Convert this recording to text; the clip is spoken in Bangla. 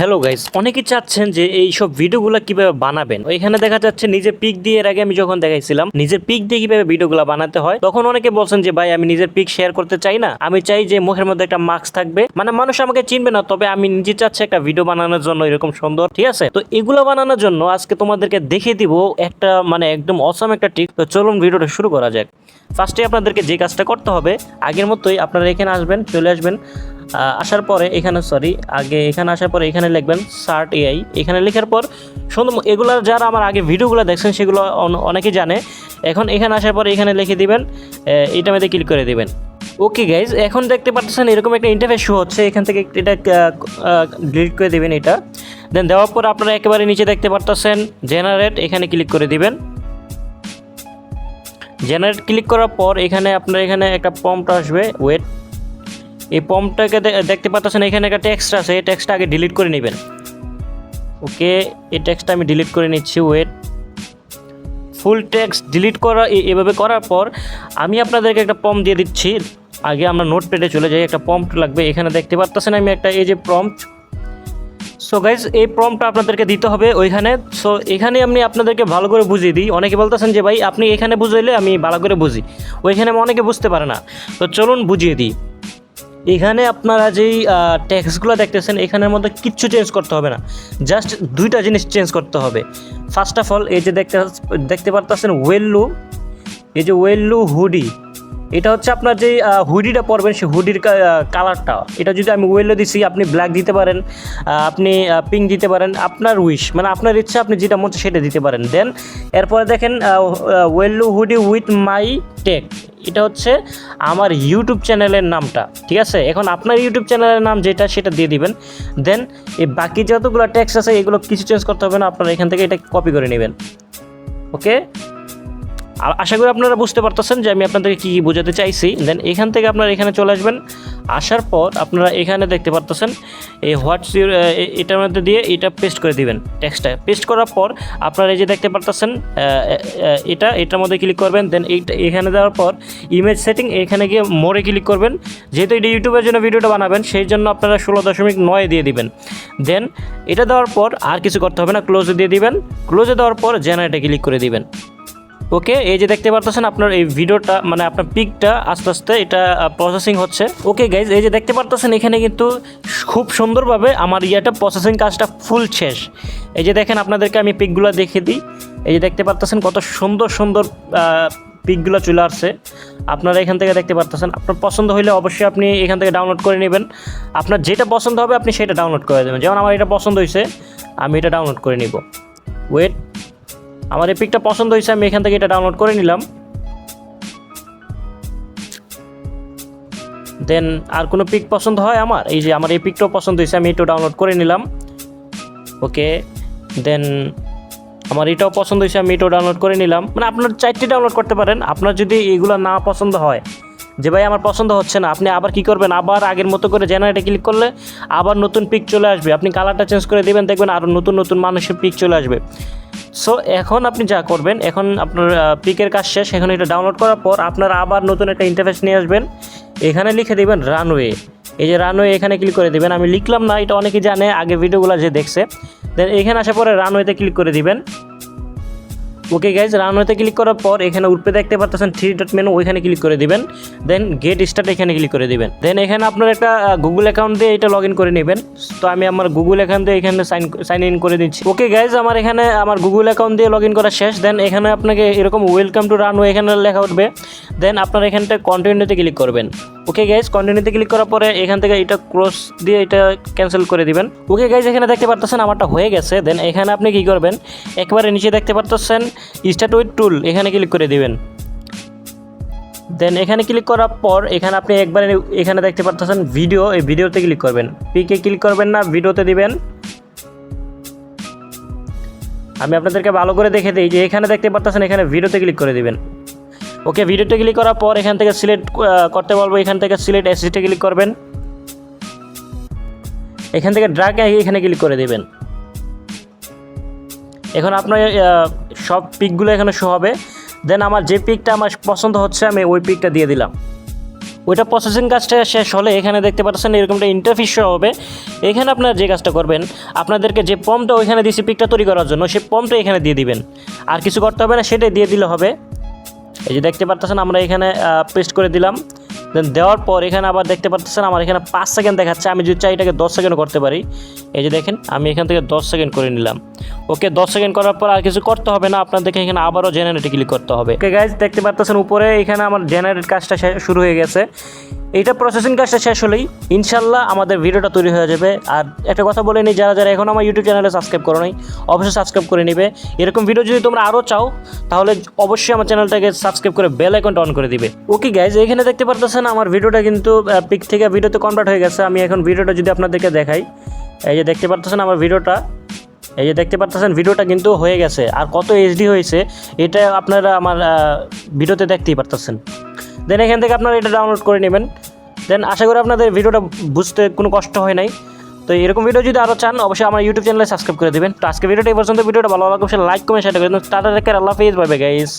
হ্যালো গাইস, অনেকেই চাচ্ছেন যে এই সব ভিডিওগুলো কিভাবে বানাবেন। এখানে দেখা যাচ্ছে নিজের পিক দিয়ে, এর আগে আমি যখন দেখাইছিলাম নিজের পিক দিয়ে কিভাবে ভিডিওগুলো বানাতে হয়, তখন অনেকে বলছেন যে ভাই আমি নিজের পিক শেয়ার করতে চাই না, আমি চাই যে মুখের মধ্যে একটা মাস্ক থাকবে, মানে মানুষ আমাকে চিনবে না, তবে আমি নিজে চাচ্ছি একটা ভিডিও বানানোর জন্য এরকম সুন্দর। ঠিক আছে, তো এগুলো বানানোর জন্য আজকে তোমাদেরকে দেখিয়ে দিব একটা মানে একদম অসম একটা ট্রিক। তো চলুন ভিডিওটা শুরু করা যাক। ফার্স্টে আপনাদেরকে যে কাজটা করতে হবে, আগের মতোই আপনারা এখানে আসবেন, চলে আসবেন। আসার পরে এখানে এখানে আসার পরে এখানে লিখবেন সার্ট এআই। এখানে লেখার পর সুন্দর, এগুলো যারা আমার আগে ভিডিওগুলো দেখছেন সেগুলো অনেকেই জানে। এখন এখানে আসার পরে এখানে লিখে দিবেন, এইটার মধ্যে ক্লিক করে দিবেন। ওকে গাইজ, এখন দেখতে পাচ্ছেন এরকম একটা ইন্টারফেস শো হচ্ছে। এখান থেকে এটা ডিলিট করে দিবেন এটা। দেন দেওয়ার পর আপনারা একেবারে নিচে দেখতে পাচ্ছেন জেনারেট, এখানে ক্লিক করে দিবেন। জেনারেট ক্লিক করার পর এখানে আপনার এখানে একটা প্রম্পট আসবে, ওয়েট। এই প্রম্পটটাকে দেখতে পাচ্ছেন এখানে একটা টেক্সট আছে, এই টেক্সটটা আগে ডিলিট করে নেবেন। ওকে, এই টেক্সটটা আমি ডিলিট করে নিচ্ছি, ওয়েট। ফুল টেক্সট ডিলিট করা এভাবে করার পর আমি আপনাদেরকে একটা প্রম্পট দিয়ে দিচ্ছি। আগে আমরা নোটপ্যাডে চলে যাই, একটা প্রম্পট লাগবে। এখানে দেখতে পাচ্ছেন আমি একটা এই যে প্রম্পট। সো গাইজ, এই প্রম্পটটা আপনাদেরকে দিতে হবে ওইখানে। সো এখানে আমি আপনাদেরকে ভালো করে বুঝিয়ে দিই। অনেকে বলতেছেন যে ভাই আপনি এখানে বুঝাইলে আমি ভালো করে বুঝি, ওইখানে অনেকে বুঝতে পারে না। তো চলুন বুঝিয়ে দিই। এখানে আপনারা যেই টেক্সটগুলো দেখতেছেন এখানের মধ্যে কিচ্ছু চেঞ্জ করতে হবে না, জাস্ট দুইটা জিনিস চেঞ্জ করতে হবে। ফার্স্ট অফ অল, এই যে দেখতে পারতেছেন ওয়েল্লু, এই যে ওয়েল্লু হুডি, এটা হচ্ছে আপনার যে হুডিটা পরবেন সেই হুডির কালারটা। এটা যদি আমি ওয়েল্লো দিছি, আপনি ব্ল্যাক দিতে পারেন, আপনি পিঙ্ক দিতে পারেন, আপনার উইশ, মানে আপনার ইচ্ছা, আপনি যেটা মন চায় সেটা দিতে পারেন। দেন এরপরে দেখেন ওয়েল্লো হুডি উইথ মাই টেক, এটা হচ্ছে আমার ইউটিউব চ্যানেলের নামটা। ঠিক আছে, এখন আপনার ইউটিউব চ্যানেলের নাম যেটা সেটা দিয়ে দিবেন। দেন এই বাকি যতগুলো টেক্সট আছে এগুলো কিছু চেঞ্জ করতে হবে না, আপনারা এখান থেকে এটা কপি করে নেবেন। ওকে, আশা করি আপনারা বুঝতে পারতেছেন যে আমি আপনাদেরকে কী বোঝাতে চাইছি। দেন এখান থেকে আপনারা এখানে চলে আসবেন। আসার পর আপনারা এখানে দেখতে পারতেছেন এই হোয়াটস ইউর, এটার মধ্যে দিয়ে এটা পেস্ট করে দিবেন। টেক্সটটা পেস্ট করার পর আপনারা এই যে দেখতে পারতেছেন এটার মধ্যে ক্লিক করবেন। দেন এখানে দেওয়ার পর ইমেজ সেটিং, এখানে গিয়ে মোড়ে ক্লিক করবেন। যেহেতু এটা ইউটিউবের জন্য ভিডিওটা বানাবেন সেই জন্য আপনারা 16.9 দিয়ে দিবেন। দেন এটা দেওয়ার পর আর কিছু করতে হবে না, ক্লোজে দিয়ে দিবেন। ক্লোজে দেওয়ার পর জেনারেটে ক্লিক করে দিবেন। ওকে, এই যে দেখতে পারতেছেন আপনার এই ভিডিওটা মানে আপনার পিকটা আস্তে আস্তে এটা প্রসেসিং হচ্ছে। ওকে গাইজ, এই যে দেখতে পারতেছেন এখানে কিন্তু খুব সুন্দরভাবে আমার প্রসেসিং কাজটা ফুল শেষ। এই যে দেখেন, আপনাদেরকে আমি পিকগুলো দেখিয়ে দিই। এই যে দেখতে পারতেছেন কত সুন্দর সুন্দর পিকগুলো চলে আসছে। আপনারা এখান থেকে দেখতে পারতেছেন। আপনার পছন্দ হলে অবশ্যই আপনি এখান থেকে ডাউনলোড করে নেবেন। আপনার যেটা পছন্দ হবে আপনি সেটা ডাউনলোড করে দেবেন। যেমন আমার এটা পছন্দ হয়েছে, আমি এটা ডাউনলোড করে নিব। ওয়েট, আমার এই পিকটা পছন্দ হয়েছে, আমি এখান থেকে এটা ডাউনলোড করে নিলাম। দেন আর কোনো পিক পছন্দ হয় আমার, এই যে আমার এই পিকটাও পছন্দ হয়েছে, আমি এটাও ডাউনলোড করে নিলাম। ওকে, দেন আমার এটাও পছন্দ হয়েছে, আমি এটাও ডাউনলোড করে নিলাম। মানে আপনার 4টি ডাউনলোড করতে পারেন। আপনার যদি এগুলো না পছন্দ হয়, যে ভাই আমার পছন্দ হচ্ছে না, আপনি আবার কি করবেন, আবার আগের মতো করে জেনারেটে ক্লিক করলে আবার নতুন পিক চলে আসবে। আপনি কালারটা চেঞ্জ করে দেবেন, দেখবেন আরও নতুন নতুন মানুষের পিক চলে আসবে। সো এখন আপনি যা করবেন, এখন আপনার পিকের কাজ শেষ। এখন এটা ডাউনলোড করার পর আপনারা আবার নতুন একটা ইন্টারফেস নিয়ে আসবেন। এখানে লিখে দেবেন রানওয়ে। এই যে রানওয়ে, এখানে ক্লিক করে দেবেন। আমি লিখলাম না, এটা অনেকেই জানে আগে ভিডিওগুলো যে দেখছে। দেন এখানে আসার পরে রানওয়েতে ক্লিক করে দিবেন। ওকে গাইজ, রানওয়েতে ক্লিক করার পর এখানে উপরে দেখতে পাচ্ছেন 3 ডট মেনু, ওইখানে ক্লিক করে দিবেন। দেন গেট স্টার্ট, এখানে ক্লিক করে দিবেন। দেন এখানে আপনার একটা গুগল অ্যাকাউন্ট দিয়ে এটা লগ ইন করে নেবেন। তো আমি আমার গুগল অ্যাকাউন্ট দিয়ে এখানে সাইন ইন করে দিচ্ছি। ওকে গাইজ, আমার এখানে আমার গুগল অ্যাকাউন্ট দিয়ে লগ ইন করা শেষ। দেন এখানে আপনাকে এরকম ওয়েলকাম টু রানওয়ে এখানে লেখা উঠবে। দেন আপনার এখানটা কন্টিনিউতে ক্লিক করবেন। ওকে গাইজ, কন্টিনিউতে ক্লিক করার পরে এখান থেকে এটা ক্রস দিয়ে এটা ক্যান্সেল করে দিবেন। ওকে গাইজ, এখানে দেখতে পারতেছেন আমারটা হয়ে গেছে। দেন এখানে আপনি কি করবেন, একবারে নিচে দেখতে পারতেছেন স্টার্ট উইথ টুল, এখানে ক্লিক করে দিবেন। দেন এখানে ক্লিক করার পর এখানে আপনি একবারে এখানে দেখতে পারতেছেন ভিডিও, এই ভিডিওতে ক্লিক করবেন। পিকে ক্লিক করবেন না, ভিডিওতে দিবেন। আমি আপনাদেরকে ভালো করে দেখে দিই, যে এখানে দেখতে পারতেছেন এখানে ভিডিওতে ক্লিক করে দিবেন। ওকে, ভিডিওতে ক্লিক করার পর এখান থেকে সিলেক্ট করতে বলবো, এখান থেকে সিলেক্ট অ্যাসিস্টে ক্লিক করবেন। এখান থেকে ড্র্যাগ এখানে ক্লিক করে দেবেন। এখন আপনার সব পিকগুলো এখানে শো হবে। দেন আমার যে পিকটা আমার পছন্দ হচ্ছে আমি ওই পিকটা দিয়ে দিলাম। ওইটা প্রসেসিং কাজটা শেষ হলে এখানে দেখতে পাচ্ছেন এরকমটা ইন্টারফেস শো হবে। এখানে আপনারা যে কাজটা করবেন, আপনাদেরকে যে পম্পটা ওইখানে দিয়েছি পিকটা তৈরি করার জন্য, সেই পম্পটা এখানে দিয়ে দিবেন, আর কিছু করতে হবে না, সেটাই দিয়ে দিলে হবে। এই যে দেখতে পাচ্ছেন আমরা এখানে পেস্ট করে দিলাম। দেন দেওয়ার পর এখানে আবার দেখতে পাচ্ছেন আমার এখানে 5 সেকেন্ড দেখাচ্ছে, আমি যদি চাই এটাকে 10 সেকেন্ড করতে পারি। এই যে দেখেন আমি এখান থেকে 10 সেকেন্ড করে নিলাম। ওকে, 10 সেকেন্ড করার পর আর কিছু করতে হবে না, আপনাদেরকে এখানে আবারও জেনারেটে ক্লিক করতে হবে। ওকে গাইজ, দেখতে পাচ্ছেন উপরে এখানে আমার জেনারেট কাজটা শুরু হয়ে গেছে। এইটা প্রসেসিং কাজটা শেষ হলেই ইনশাল্লাহ আমাদের ভিডিওটা তৈরি হয়ে যাবে। আর একটা কথা বলে নিই, যারা যারা এখন আমার ইউটিউব চ্যানেলে সাবস্ক্রাইব করো নাই, অবশ্যই সাবস্ক্রাইব করে নিবে। এরকম ভিডিও যদি তোমরা আরও চাও তাহলে অবশ্যই আমার চ্যানেলটাকে সাবস্ক্রাইব করে বেল আইকনটা অন করে দিবে। ওকে গাইজ, এখানে দেখতে পারতেছেন আমার ভিডিওটা কিন্তু পিক থেকে ভিডিওতে কনভার্ট হয়ে গেছে। আমি এখন ভিডিওটা যদি আপনাদেরকে দেখাই, এই যে দেখতে পারতেছেন আমার ভিডিওটা, এই যে দেখতে পাচ্ছেন ভিডিওটা কিন্তু হয়ে গেছে। আর কত এইচডি হয়েছে এটা আপনারা আমার ভিডিওতে দেখতেই পারতেছেন। দেন এখান থেকে আপনারা এটা ডাউনলোড করে নেবেন। দেন আশা করি আপনাদের ভিডিওটা বুঝতে কোনো কষ্ট হয় নাই। তো এরকম ভিডিও যদি আরও চান অবশ্যই আমার ইউটিউব চ্যানেলে সাবস্ক্রাইব করে দেবেন। তো আজকে ভিডিওটা এই পর্যন্ত, ভিডিওটা ভালো লাগলে অবশ্যই লাইক কমেন্ট শেয়ার করে দেবেন। টাটা, টেক কেয়ার, আল্লাহ হাফেজ, বাই বাই গাইস।